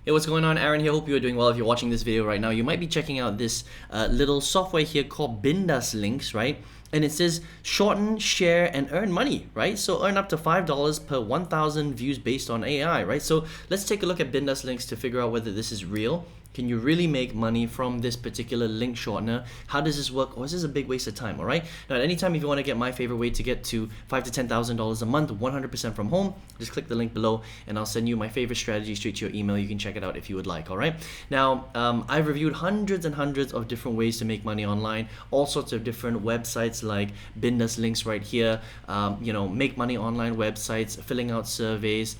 Hey, what's going on? Aaron here. Hope you are doing well. If you're watching this video right now, you might be checking out this little software here called Bindass links, right? And it says shorten, share, and earn money, right? So earn up to $5 per 1,000 views based on AI, right? So let's take a look at Bindass links to figure out whether this is real. Can you really make money from this particular link shortener? How does this work? Or is this a big waste of time? All right. Now, at any time, if you want to get my favorite way to get to $5,000 to $10,000 a month, 100% from home, just click the link below, and I'll send you my favorite strategy straight to your email. You can check it out if you would like. All right. Now, I've reviewed hundreds and hundreds of different ways to make money online. All sorts of different websites like Bindass links right here. Make money online websites, filling out surveys.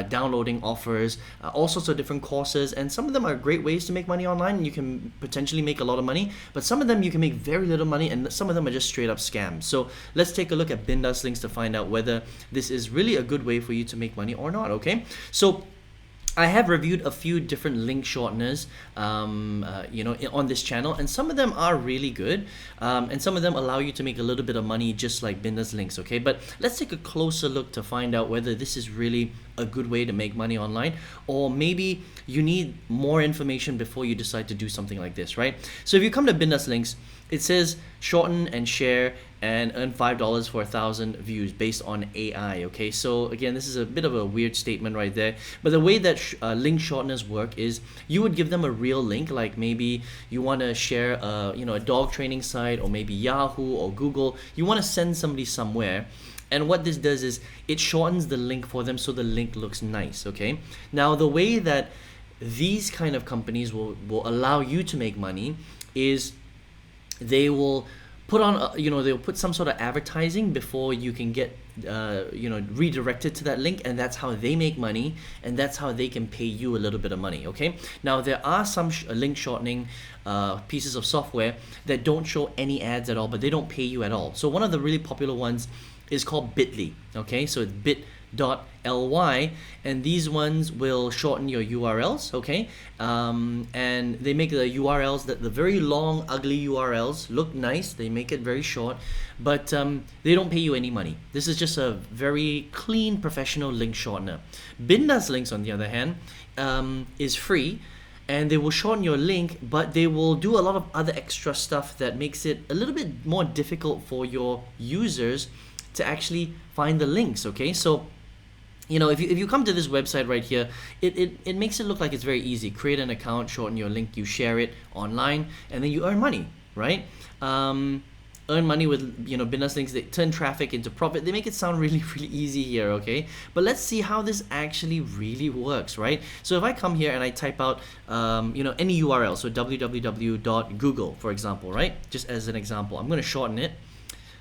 Downloading offers, all sorts of different courses, and some of them are great ways to make money online and you can potentially make a lot of money, but some of them you can make very little money and some of them are just straight up scams. So let's take a look at Bindass links to find out whether this is really a good way for you to make money or not, okay? So I have reviewed a few different link shorteners, on this channel, and some of them are really good, and some of them allow you to make a little bit of money just like Bindass links, okay? But let's take a closer look to find out whether this is really a good way to make money online, or maybe you need more information before you decide to do something like this, right? So if you come to Bindass links, it says shorten and share and earn $5 for 1,000 views based on AI, okay? So again, this is a bit of a weird statement right there, but the way that link shorteners work is you would give them a real link, like maybe you want to share a dog training site, or maybe Yahoo or Google. You want to send somebody somewhere, and what this does is it shortens the link for them so the link looks nice, okay? Now, the way that these kind of companies will allow you to make money is they will put on they'll put some sort of advertising before you can get redirected to that link, and that's how they make money, and that's how they can pay you a little bit of money, okay? Now, there are some link shortening pieces of software that don't show any ads at all, but they don't pay you at all. So one of the really popular ones is called Bitly, okay? So it's bit.ly, and these ones will shorten your URLs, okay? And they make the URLs, that the very long, ugly URLs look nice. They make it very short, but they don't pay you any money. This is just a very clean, professional link shortener. Bindass links, on the other hand, is free, and they will shorten your link, but they will do a lot of other extra stuff that makes it a little bit more difficult for your users to actually find the links, okay? So if you come to this website right here, it makes it look like it's very easy. Create an account, shorten your link, you share it online, and then you earn money, right? Earn money with Bindass links. They turn traffic into profit. They make it sound really, really easy here, okay? But let's see how this actually really works, right? So if I come here and I type out any URL, so www.google, for example, right? Just as an example, I'm going to shorten it.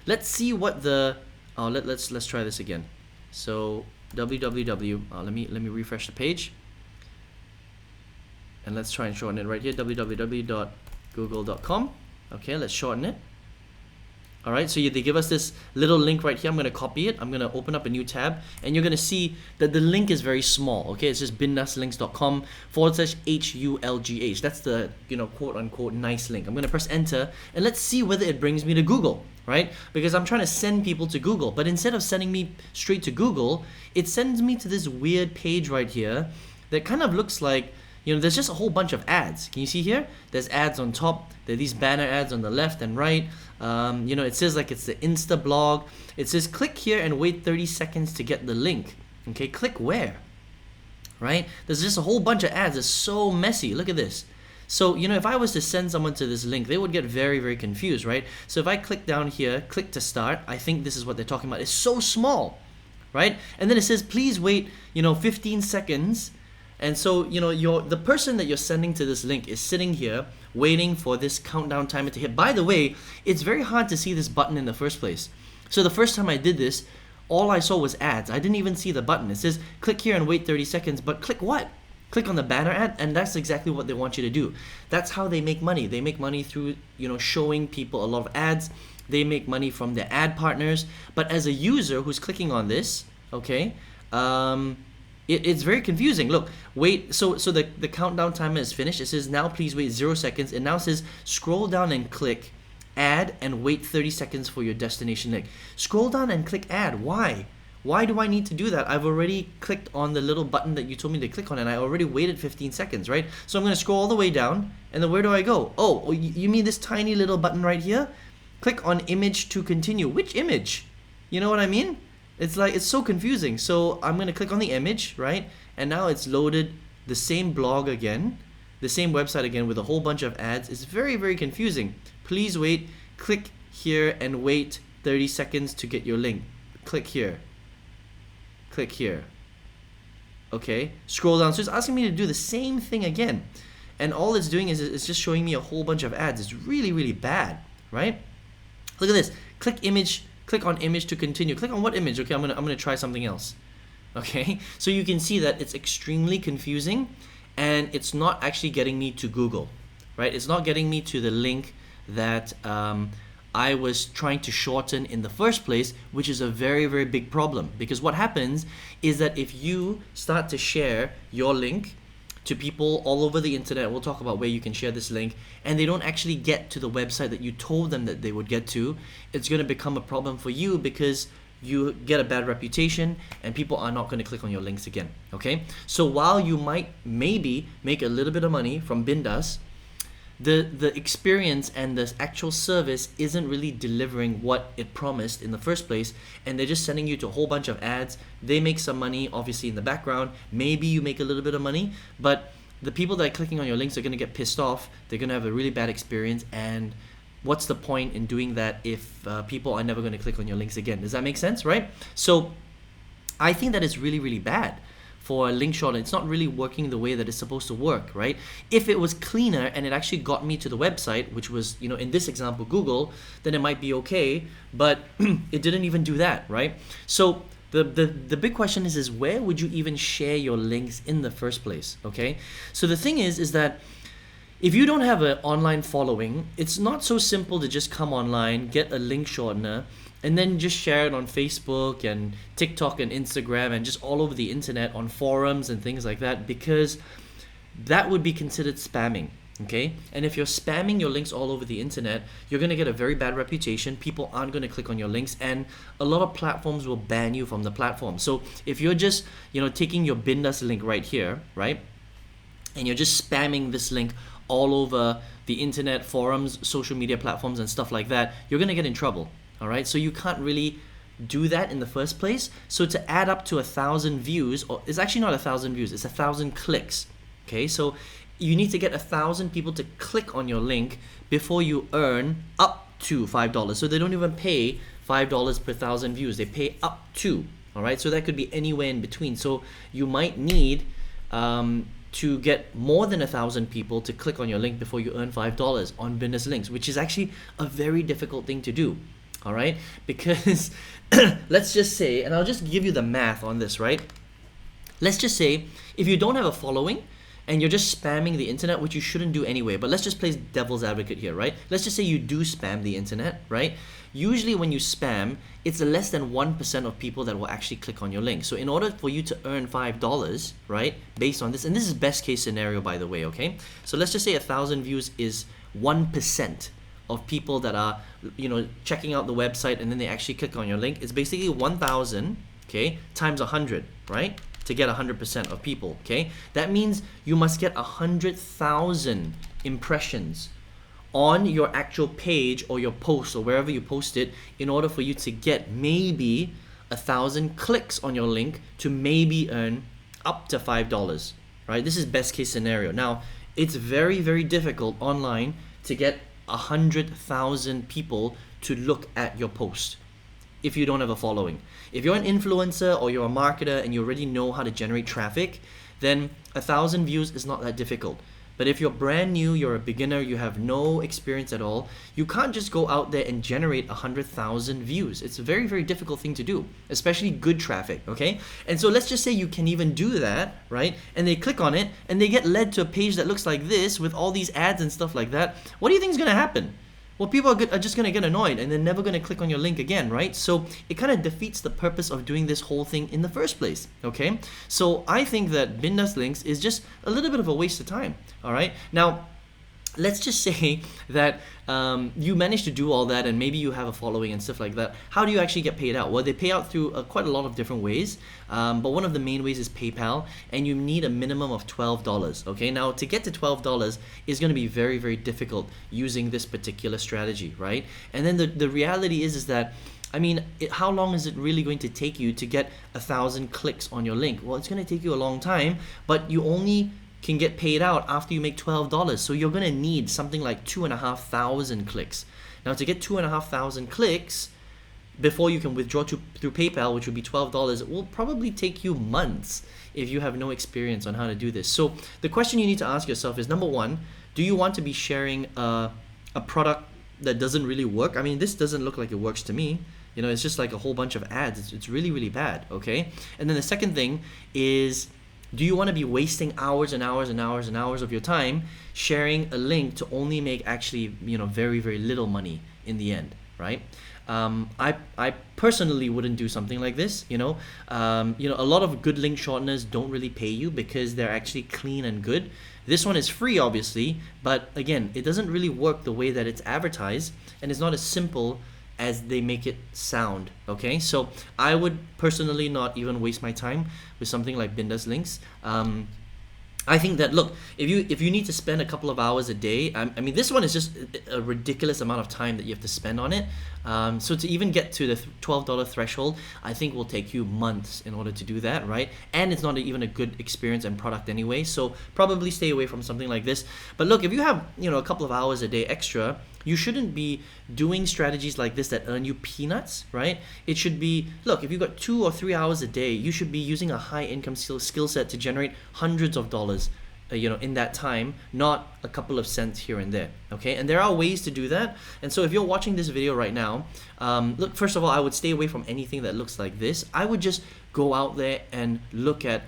Let's see what the let's try this again. So www, let me refresh the page, and let's try and shorten it right here, www.google.com. okay, let's shorten it. All right, so they give us this little link right here. I'm going to copy it. I'm going to open up a new tab, and you're going to see that the link is very small, okay? It's just bindasslinks.com/HULGH. That's the quote unquote nice link. I'm going to press enter, and let's see whether it brings me to Google, right? Because I'm trying to send people to Google, but instead of sending me straight to Google, it sends me to this weird page right here that kind of looks like, there's just a whole bunch of ads. Can you see here? There's ads on top. There are these banner ads on the left and right. It says like it's the Insta blog. It says click here and wait 30 seconds to get the link. Okay, click where? Right? There's just a whole bunch of ads. It's so messy. Look at this. So, if I was to send someone to this link, they would get very, very confused, right? So if I click down here, click to start, I think this is what they're talking about. It's so small, right? And then it says, please wait, 15 seconds. And so, the person that you're sending to this link is sitting here waiting for this countdown timer to hit. By the way, it's very hard to see this button in the first place. So the first time I did this, all I saw was ads. I didn't even see the button. It says, click here and wait 30 seconds, but click what? Click on the banner ad, and that's exactly what they want you to do. That's how they make money. They make money through, showing people a lot of ads. They make money from their ad partners. But as a user who's clicking on this, okay, it's very confusing. Look, wait, so the countdown timer is finished. It says now please wait 0 seconds. It now says scroll down and click add and wait 30 seconds for your destination link. Scroll down and click add. Why? Why do I need to do that? I've already clicked on the little button that you told me to click on, and I already waited 15 seconds, right? So I'm going to scroll all the way down, and then where do I go? Oh, you mean this tiny little button right here? Click on image to continue. Which image? You know what I mean? It's like, it's so confusing. So I'm going to click on the image, right? And now it's loaded the same blog again, the same website again with a whole bunch of ads. It's very, very confusing. Please wait. Click here and wait 30 seconds to get your link. Click here. Click here. Okay, scroll down. So it's asking me to do the same thing again. And all it's doing is it's just showing me a whole bunch of ads. It's really, really bad, right? Look at this. Click image, click on image to continue. Click on what image? Okay, I'm gonna try something else. Okay, so you can see that it's extremely confusing and it's not actually getting me to Google, right? It's not getting me to the link that I was trying to shorten in the first place, which is a very, very big problem. Because what happens is that if you start to share your link to people all over the internet, we'll talk about where you can share this link, and they don't actually get to the website that you told them that they would get to, it's going to become a problem for you because you get a bad reputation and people are not going to click on your links again. Okay, so while you might maybe make a little bit of money from Bindaas, the experience and the actual service isn't really delivering what it promised in the first place, and they're just sending you to a whole bunch of ads. They make some money obviously in the background, maybe you make a little bit of money, but the people that are clicking on your links are going to get pissed off. They're going to have a really bad experience, and what's the point in doing that if people are never going to click on your links again? Does that make sense, right? So I think that is really, really bad for a link shortener. It's not really working the way that it's supposed to work, right? If it was cleaner and it actually got me to the website, which was, you know, in this example, Google, then it might be okay, but it didn't even do that, right? So the big question is where would you even share your links in the first place, okay? So the thing is that if you don't have an online following, it's not so simple to just come online, get a link shortener, and then just share it on Facebook and TikTok and Instagram and just all over the internet on forums and things like that, because that would be considered spamming, okay? And if you're spamming your links all over the internet, you're going to get a very bad reputation. People aren't going to click on your links, and a lot of platforms will ban you from the platform. So if you're just, you know, taking your Bindass link right here, right, and you're just spamming this link all over the internet, forums, social media platforms and stuff like that, you're going to get in trouble. All right, so you can't really do that in the first place. So to add up to 1,000 views, or it's actually not 1,000 views, it's 1,000 clicks. Okay, so you need to get 1,000 people to click on your link before you earn up to $5. So they don't even pay $5 per 1,000 views, they pay up to. All right, so that could be anywhere in between. So you might need to get more than 1,000 people to click on your link before you earn $5 on Bindass links, which is actually a very difficult thing to do. All right, because let's just say, and I'll just give you the math on this, right? Let's just say if you don't have a following and you're just spamming the internet, which you shouldn't do anyway, but let's just play devil's advocate here, right? Let's just say you do spam the internet, right? Usually when you spam, it's less than 1% of people that will actually click on your link. So in order for you to earn $5, right, based on this, and this is best case scenario, by the way, okay? So let's just say 1,000 views is 1% of people that are, you know, checking out the website and then they actually click on your link. It's basically 1,000, okay, times 100, right, to get 100% of people, okay? That means you must get 100,000 impressions on your actual page or your post or wherever you post it in order for you to get maybe 1,000 clicks on your link to maybe earn up to $5, right? This is best case scenario. Now, it's very, very difficult online to get 100,000 people to look at your post if you don't have a following. If you're an influencer or you're a marketer and you already know how to generate traffic, then 1,000 views is not that difficult. But if you're brand new, you're a beginner, you have no experience at all, you can't just go out there and generate 100,000 views. It's a very, very difficult thing to do, especially good traffic, okay? And so let's just say you can even do that, right? And they click on it and they get led to a page that looks like this with all these ads and stuff like that. What do you think is gonna happen? Well, people are just going to get annoyed and they're never going to click on your link again, right? So it kind of defeats the purpose of doing this whole thing in the first place, okay? So I think that Bindass links is just a little bit of a waste of time, all right? Now, let's just say that you manage to do all that and maybe you have a following and stuff like that. How do you actually get paid out? Well, they pay out through quite a lot of different ways, but one of the main ways is PayPal, and you need a minimum of $12. Okay, now to get to $12 is going to be very, very difficult using this particular strategy, right? And then the reality is that, I mean, how long is it really going to take you to get 1,000 clicks on your link? Well, it's going to take you a long time, but you only can get paid out after you make $12. So you're gonna need something like 2,500 clicks. Now to get 2,500 clicks before you can withdraw through PayPal, which would be $12, it will probably take you months if you have no experience on how to do this. So the question you need to ask yourself is, number one, do you want to be sharing a product that doesn't really work? I mean, this doesn't look like it works to me. You know, it's just like a whole bunch of ads. It's really, really bad, okay? And then the second thing is, do you want to be wasting hours and hours and hours and hours of your time sharing a link to only make actually, you know, very, very little money in the end, right? I personally wouldn't do something like this, you know. A lot of good link shorteners don't really pay you because they're actually clean and good. This one is free, obviously, but again, it doesn't really work the way that it's advertised, and it's not as simple as they make it sound, okay? So I would personally not even waste my time with something like Bindaas links. I think that, look, if you need to spend a couple of hours a day, I mean, this one is just a ridiculous amount of time that you have to spend on it. So to even get to the $12 threshold, I think will take you months in order to do that, right? And it's not even a good experience and product anyway, so probably stay away from something like this. But look, if you have, you know, a couple of hours a day extra, you shouldn't be doing strategies like this that earn you peanuts, right? It should be, look, if you've got 2 or 3 hours a day, you should be using a high income skill set to generate hundreds of dollars, in that time, not a couple of cents here and there, okay? And there are ways to do that. And so if you're watching this video right now, look, first of all, I would stay away from anything that looks like this. I would just go out there and look at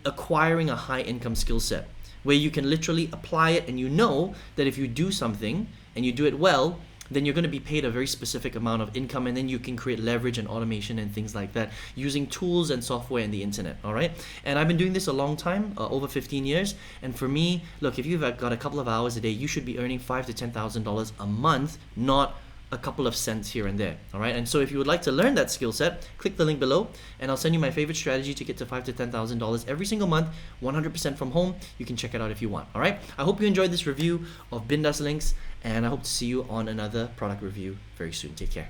acquiring a high income skill set where you can literally apply it, and you know that if you do something and you do it well, then you're going to be paid a very specific amount of income, and then you can create leverage and automation and things like that using tools and software and the internet, all right? And I've been doing this a long time, over 15 years, and for me, look, if you've got a couple of hours a day, you should be earning $5,000 to $10,000 a month, not a couple of cents here and there, all right? And so if you would like to learn that skill set, click the link below, and I'll send you my favorite strategy to get to $5,000 to $10,000 every single month, 100% from home. You can check it out if you want, all right? I hope you enjoyed this review of Bindaas links, and I hope to see you on another product review very soon. Take care.